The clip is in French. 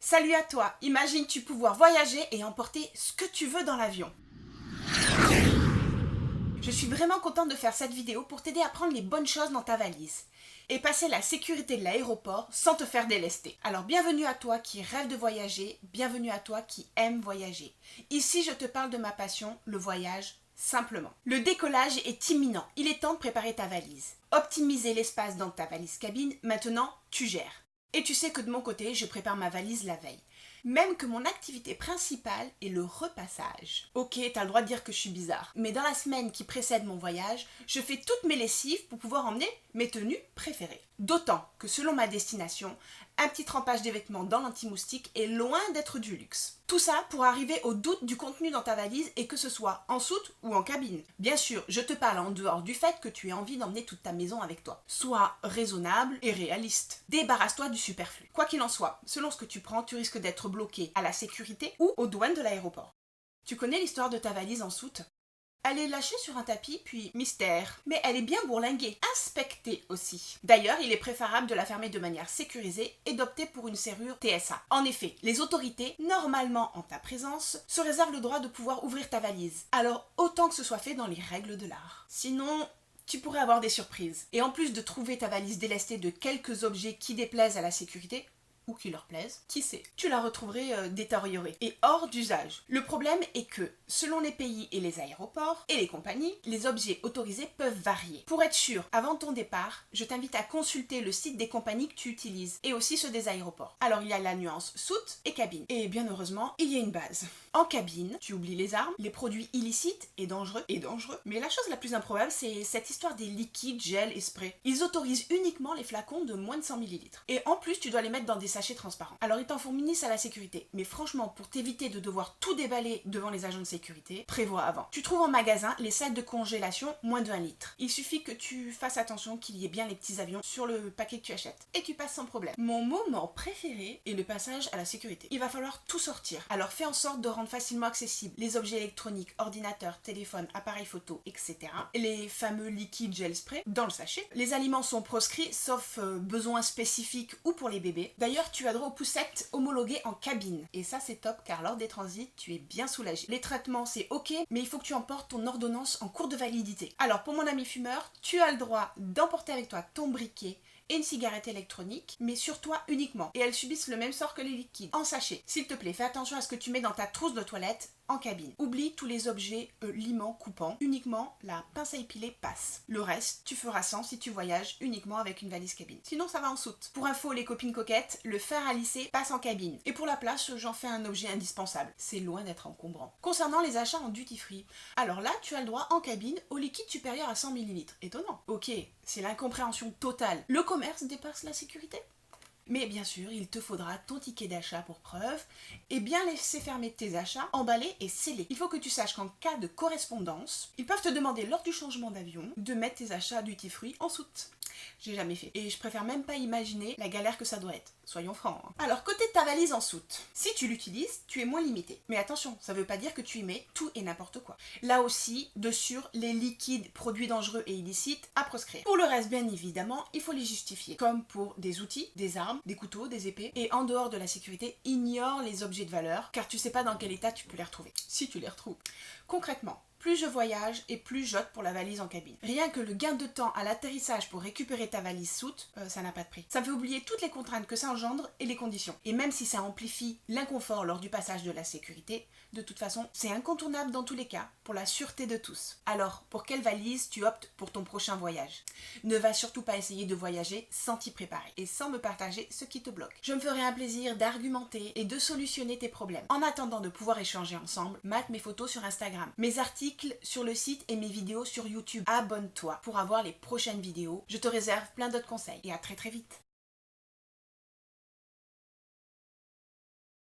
Salut à toi, imagine-tu pouvoir voyager et emporter ce que tu veux dans l'avion. Je suis vraiment contente de faire cette vidéo pour t'aider à prendre les bonnes choses dans ta valise et passer la sécurité de l'aéroport sans te faire délester. Alors bienvenue à toi qui rêve de voyager, bienvenue à toi qui aime voyager. Ici je te parle de ma passion, le voyage simplement. Le décollage est imminent, il est temps de préparer ta valise. Optimiser l'espace dans ta valise cabine, maintenant tu gères. Et tu sais que de mon côté, je prépare ma valise la veille. Même que mon activité principale est le repassage. Ok, t'as le droit de dire que je suis bizarre, mais dans la semaine qui précède mon voyage, je fais toutes mes lessives pour pouvoir emmener mes tenues préférées. D'autant que selon ma destination, un petit trempage des vêtements dans l'anti-moustique est loin d'être du luxe. Tout ça pour arriver au doute du contenu dans ta valise et que ce soit en soute ou en cabine. Bien sûr, je te parle en dehors du fait que tu aies envie d'emmener toute ta maison avec toi. Sois raisonnable et réaliste. Débarrasse-toi du superflu. Quoi qu'il en soit, selon ce que tu prends, tu risques d'être bloqué à la sécurité ou aux douanes de l'aéroport. Tu connais l'histoire de ta valise en soute ? Elle est lâchée sur un tapis, puis mystère. Mais elle est bien bourlinguée, inspectée aussi. D'ailleurs, il est préférable de la fermer de manière sécurisée et d'opter pour une serrure TSA. En effet, les autorités, normalement en ta présence, se réservent le droit de pouvoir ouvrir ta valise. Alors, autant que ce soit fait dans les règles de l'art. Sinon, tu pourrais avoir des surprises. Et en plus de trouver ta valise délestée de quelques objets qui déplaisent à la sécurité, ou qui leur plaisent, qui sait, tu la retrouverais détériorée et hors d'usage. Le problème est que, selon les pays et les aéroports et les compagnies, les objets autorisés peuvent varier. Pour être sûr, avant ton départ, je t'invite à consulter le site des compagnies que tu utilises et aussi ceux des aéroports. Alors il y a la nuance soute et cabine. Et bien heureusement, il y a une base. En cabine, tu oublies les armes, les produits illicites et dangereux. Mais la chose la plus improbable, c'est cette histoire des liquides, gel et spray. Ils autorisent uniquement les flacons de moins de 100 ml. Et en plus, tu dois les mettre dans des sachets transparents. Alors ils t'en fournissent à la sécurité. Mais franchement, pour t'éviter de devoir tout déballer devant les agents de sécurité, prévois avant. Tu trouves en magasin les sacs de congélation moins de 1 litre. Il suffit que tu fasses attention qu'il y ait bien les petits avions sur le paquet que tu achètes. Et tu passes sans problème. Mon moment préféré est le passage à la sécurité. Il va falloir tout sortir. Alors fais en sorte de rendre facilement accessibles les objets électroniques, ordinateurs, téléphones, appareils photo, etc. Les fameux liquides gel spray dans le sachet. Les aliments sont proscrits sauf besoins spécifiques ou pour les bébés. D'ailleurs, tu as droit aux poussettes homologuées en cabine. Et ça, c'est top car lors des transits, tu es bien soulagé. Les traitements, c'est ok, mais il faut que tu emportes ton ordonnance en cours de validité. Alors, pour mon ami fumeur, tu as le droit d'emporter avec toi ton briquet et une cigarette électronique, mais sur toi uniquement. Et elles subissent le même sort que les liquides. En sachet. S'il te plaît, fais attention à ce que tu mets dans ta trousse de toilette en cabine. Oublie tous les objets limants, coupants. Uniquement la pince à épiler passe. Le reste, tu feras sans si tu voyages uniquement avec une valise cabine. Sinon, ça va en soute. Pour info, les copines coquettes, le fer à lisser passe en cabine. Et pour la place, j'en fais un objet indispensable. C'est loin d'être encombrant. Concernant les achats en duty free, alors là, tu as le droit en cabine au liquide supérieur à 100 ml. Étonnant. Ok, c'est l'incompréhension totale. Le commerce dépasse la sécurité ? Mais bien sûr, il te faudra ton ticket d'achat pour preuve et bien laisser fermer tes achats, emballés et scellés. Il faut que tu saches qu'en cas de correspondance, ils peuvent te demander lors du changement d'avion de mettre tes achats duty free en soute. J'ai jamais fait. Et je préfère même pas imaginer la galère que ça doit être. Soyons francs. Alors, côté de ta valise en soute, si tu l'utilises, tu es moins limité. Mais attention, ça veut pas dire que tu y mets tout et n'importe quoi. Là aussi, de sûr, les liquides, produits dangereux et illicites à proscrire. Pour le reste, bien évidemment, il faut les justifier. Comme pour des outils, des armes, des couteaux, des épées. Et en dehors de la sécurité, ignore les objets de valeur, car tu sais pas dans quel état tu peux les retrouver. Si tu les retrouves. Concrètement, plus je voyage et plus j'opte pour la valise en cabine. Rien que le gain de temps à l'atterrissage pour récupérer ta valise soute, ça n'a pas de prix. Ça me fait oublier toutes les contraintes que ça engendre et les conditions. Et même si ça amplifie l'inconfort lors du passage de la sécurité, de toute façon, c'est incontournable dans tous les cas, pour la sûreté de tous. Alors, pour quelle valise tu optes pour ton prochain voyage ? Ne va surtout pas essayer de voyager sans t'y préparer et sans me partager ce qui te bloque. Je me ferai un plaisir d'argumenter et de solutionner tes problèmes. En attendant de pouvoir échanger ensemble, mate mes photos sur Instagram, mes articles sur le site et mes vidéos sur YouTube. Abonne-toi pour avoir les prochaines vidéos. Je te réserve plein d'autres conseils et à très très vite.